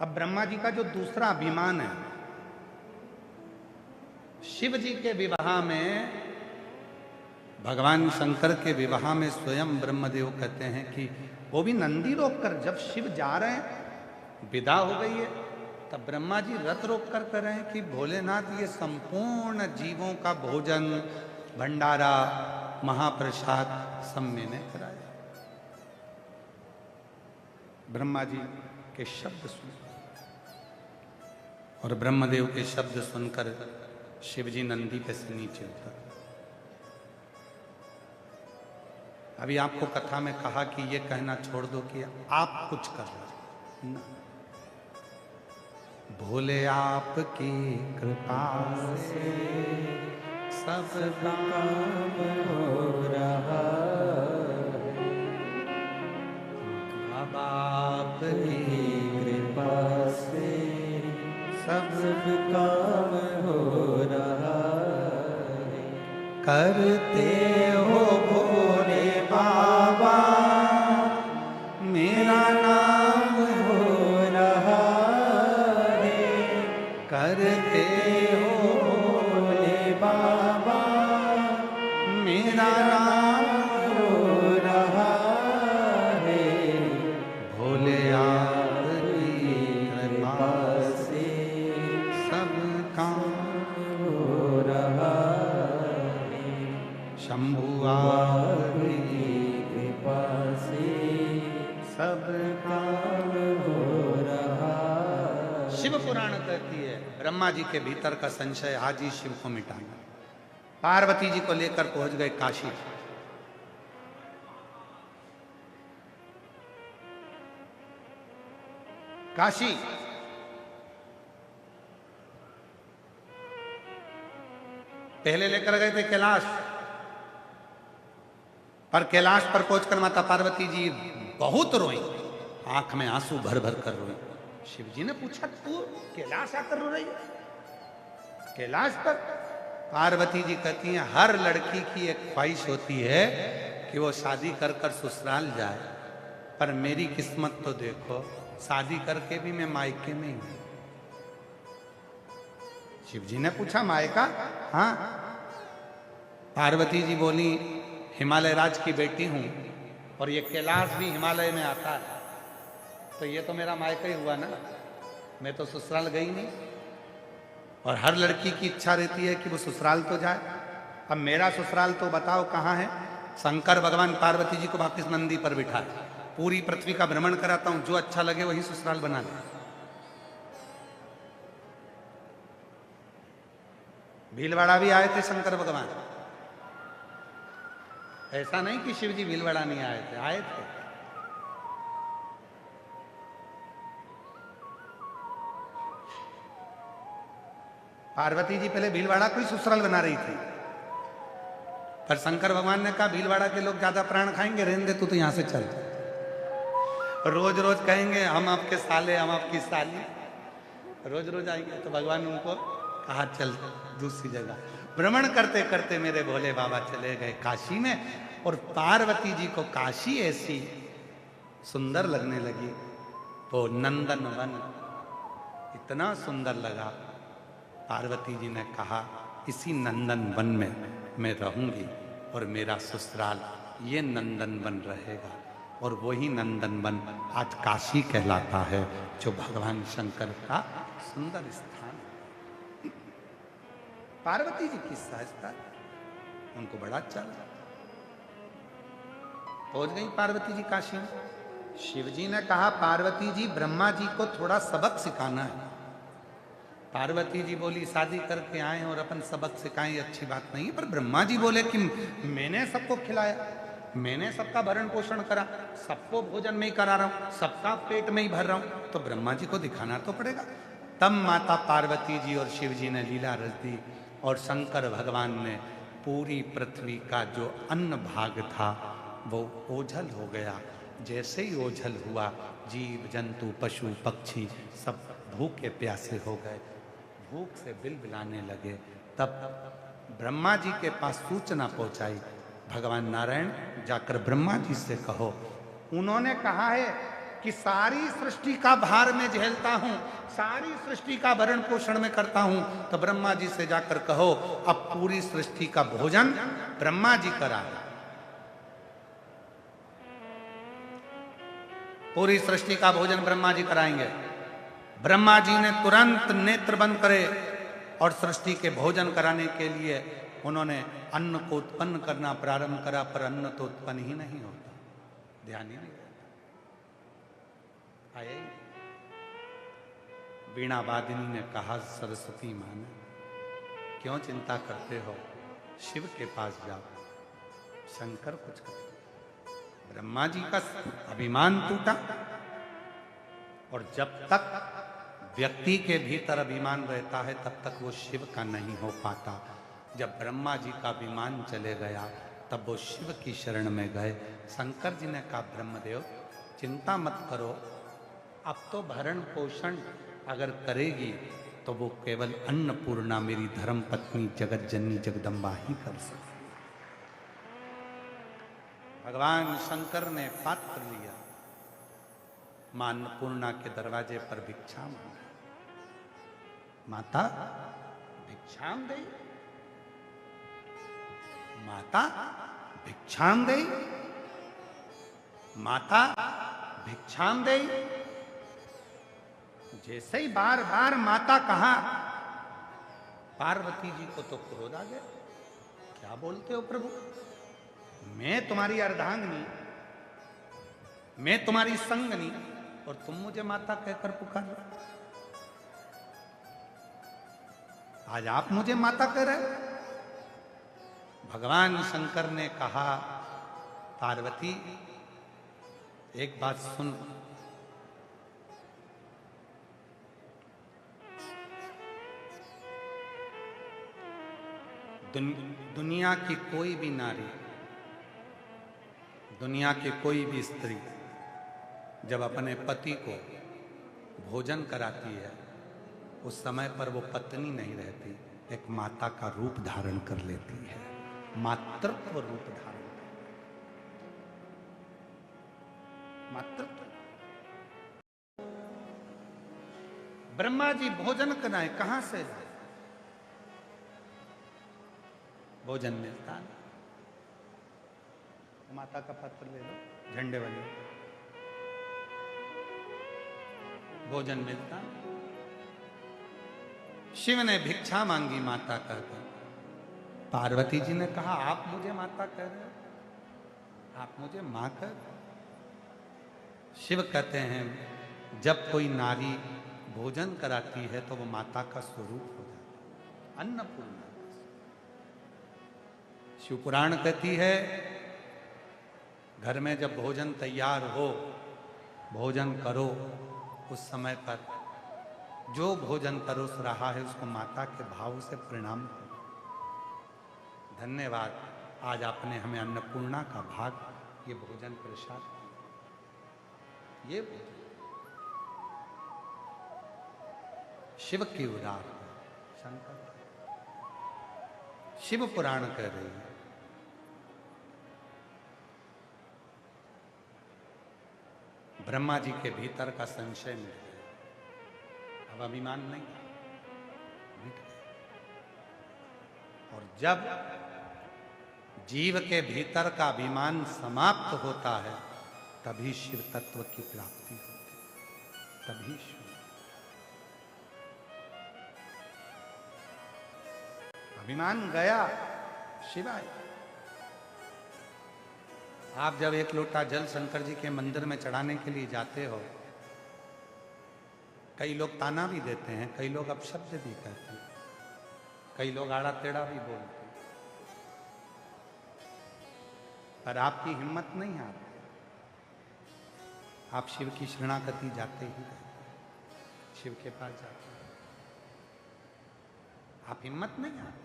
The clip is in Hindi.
अब ब्रह्मा जी का जो दूसरा अभिमान है, शिव जी के विवाह में, भगवान शंकर के विवाह में स्वयं ब्रह्मदेव कहते हैं कि वो भी नंदी रोक कर, जब शिव जा रहे हैं, विदा हो गई है, तब ब्रह्मा जी रथ रोक कर कह रहे हैं कि भोलेनाथ ये संपूर्ण जीवों का भोजन, भंडारा, महाप्रसाद सब मैंने कराया। ब्रह्मा जी के शब्द सुन और ब्रह्मदेव के शब्द सुनकर शिवजी नंदी पे से नीचे उतर। अभी आपको कथा में कहा कि ये कहना छोड़ दो कि आप कुछ कर रहे ना, भोले आपकी कृपा से सब काम हो रहा है, अब आपकी कृपा से सब काम हो रहा है। करते हो भोले बाबा मेरा नाम हो रहा है, करते हो भोले बाबा मेरा नाम हो रहा है, भोले आपकी कृपा से सब काम हो रहा है, शंभु आपकी कृपा से सब काम हो रहा। शिव पुराण कहती है ब्रह्मा जी के भीतर का संशय आज ही शिव को मिटाना। पार्वती जी को लेकर पहुंच गए काशी। काशी पहले लेकर गए थे कैलाश, पर कैलाश पर पहुंचकर माता पार्वती जी बहुत रोई, आंख में आंसू भर भर कर रोई। शिव जी ने पूछा तू कैलाश आकर रो रही है? कैलाश पर? पार्वती जी कहती हैं हर लड़की की एक ख्वाहिश होती है कि वो शादी कर कर ससुराल जाए, पर मेरी किस्मत तो देखो, शादी करके भी मैं मायके में ही हूं। शिव जी ने पूछा मायका? हाँ। पार्वती जी बोली हिमालय राज की बेटी हूं और ये कैलाश भी हिमालय में आता है, तो ये तो मेरा मायका ही हुआ ना, मैं तो ससुराल गई नहीं। और हर लड़की की इच्छा रहती है कि वो ससुराल तो जाए। अब मेरा ससुराल तो बताओ कहाँ है? शंकर भगवान पार्वती जी को वापिस नंदी पर बिठाए, पूरी पृथ्वी का भ्रमण कराता हूं, जो अच्छा लगे वही ससुराल बना ले। भीलवाड़ा भी आए थे शंकर भगवान, ऐसा नहीं कि शिव जी भीलवाड़ा नहीं आए थे, आए थे। पार्वती जी पहले भीलवाड़ा को ही ससुराल बना रही थी, पर शंकर भगवान ने कहा भीलवाड़ा के लोग ज्यादा प्राण खाएंगे, रहने दे तू तो यहां से चल। रोज रोज कहेंगे हम आपके साले, हम आपकी साली, रोज रोज आएंगे, तो भगवान उनको कहा चल दूसरी जगह। भ्रमण करते करते मेरे भोले बाबा चले गए काशी में, और पार्वती जी को काशी ऐसी सुंदर लगने लगी, वो नंदन वन इतना सुंदर लगा। पार्वती जी ने कहा इसी नंदन वन में मैं रहूंगी और मेरा ससुराल ये नंदन वन रहेगा। और वही नंदन वन आज काशी कहलाता है, जो भगवान शंकर का सुंदर स्थान। पार्वती जी की सहजता उनको बड़ा अच्छा लगा। पहुंच गई पार्वती जी काशी में। शिव जी ने कहा पार्वती जी ब्रह्मा जी को थोड़ा सबक सिखाना है। पार्वती जी बोली शादी करके आए और अपन सबक सिखाएं ये अच्छी बात नहीं है, पर ब्रह्मा जी बोले कि मैंने सबको खिलाया, मैंने सबका भरण पोषण करा, सबको भोजन में ही करा रहा हूं, सबका पेट में ही भर रहा हूं, तो ब्रह्मा जी को दिखाना तो पड़ेगा। तब माता पार्वती जी और शिव जी ने लीला रच दी, और शंकर भगवान ने पूरी पृथ्वी का जो अन्न भाग था वो ओझल हो गया। जैसे ही ओझल हुआ, जीव जंतु पशु पक्षी सब भूखे प्यासे हो गए, भूख से बिलबिलाने लगे। तब ब्रह्मा जी के पास सूचना पहुंचाई, भगवान नारायण जाकर ब्रह्मा जी से कहो। उन्होंने कहा है कि सारी सृष्टि का भार मैं झेलता हूं, सारी सृष्टि का भरण पोषण में करता हूं, तो ब्रह्मा जी से जाकर कहो अब पूरी सृष्टि का भोजन ब्रह्मा जी कराए। पूरी सृष्टि का भोजन ब्रह्मा जी कराएंगे। ब्रह्मा जी ने तुरंत नेत्र बंद करे और सृष्टि के भोजन कराने के लिए उन्होंने अन्न को उत्पन्न करना प्रारंभ करा, पर अन्न तो उत्पन्न ही नहीं होता, ध्यान ही नहीं रहता। आए वीणा वादिनी ने कहा, सरस्वती मां ने, क्यों चिंता करते हो, शिव के पास जाओ, शंकर कुछ कर। ब्रह्मा जी का अभिमान टूटा, और जब तक व्यक्ति के भीतर अभिमान रहता है तब तक वो शिव का नहीं हो पाता। जब ब्रह्मा जी का अभिमान चले गया तब वो शिव की शरण में गए। शंकर जी ने कहा, ब्रह्मदेव चिंता मत करो, अब तो भरण पोषण अगर करेगी तो वो केवल अन्नपूर्णा मेरी धर्म पत्नी जगत जननी जगदम्बा ही कर सकती। भगवान शंकर ने पात्र लिया, मां अन्नपूर्णा के दरवाजे पर भिक्षा मांगी। माता भिक्षाम दे, माता भिक्षाम दे, माता भिक्षाम दे। जैसे ही बार बार माता कहा, पार्वती जी को तो क्रोध आ गया। क्या बोलते हो प्रभु, मैं तुम्हारी अर्धांगिनी, मैं तुम्हारी संगनी, और तुम मुझे माता कहकर पुकार रहे हो। आज आप मुझे माता कह रहे हो। भगवान शंकर ने कहा, पार्वती एक बात सुन, दुनिया की कोई भी नारी, दुनिया की कोई भी स्त्री जब अपने पति को भोजन कराती है, उस समय पर वो पत्नी नहीं रहती, एक माता का रूप धारण कर लेती है, मातृत्व रूप धारण कर, मातृत्व। ब्रह्मा जी भोजन कराए, कहां से भोजन मिलता है? माता का पत्र ले लो, झंडे वाले, भोजन मिलता। शिव ने भिक्षा मांगी माता कहकर। पार्वती जी ने कहा, आप मुझे माता कह रहे हो, आप मुझे मां कह रहे हो। शिव कहते हैं, जब कोई नारी भोजन कराती है तो वो माता का स्वरूप हो जाता है, अन्नपूर्णा। शिव पुराण कहती है, घर में जब भोजन तैयार हो, भोजन करो, उस समय पर जो भोजन परोस रहा है उसको माता के भाव से प्रणाम करो। धन्यवाद, आज आपने हमें अन्नपूर्णा का भाग, ये भोजन प्रसाद, ये भोजन शिव की उदार शंकर, शिव पुराण कह रही है। ब्रह्मा जी के भीतर का संशय मिट गया, अब अभिमान नहीं, मिट गया। और जब जीव के भीतर का अभिमान समाप्त होता है तभी शिव तत्व की प्राप्ति होती है, तभी शिव। अभिमान गया, शिव आया। आप जब एक लोटा जल शंकर जी के मंदिर में चढ़ाने के लिए जाते हो, कई लोग ताना भी देते हैं, कई लोग अपशब्द भी कहते हैं, कई लोग आड़ा टेढ़ा भी बोलते हैं, पर आपकी हिम्मत नहीं आती। आप शिव की शरणागति जाते ही रहते, शिव के पास जाते, आप हिम्मत नहीं आती।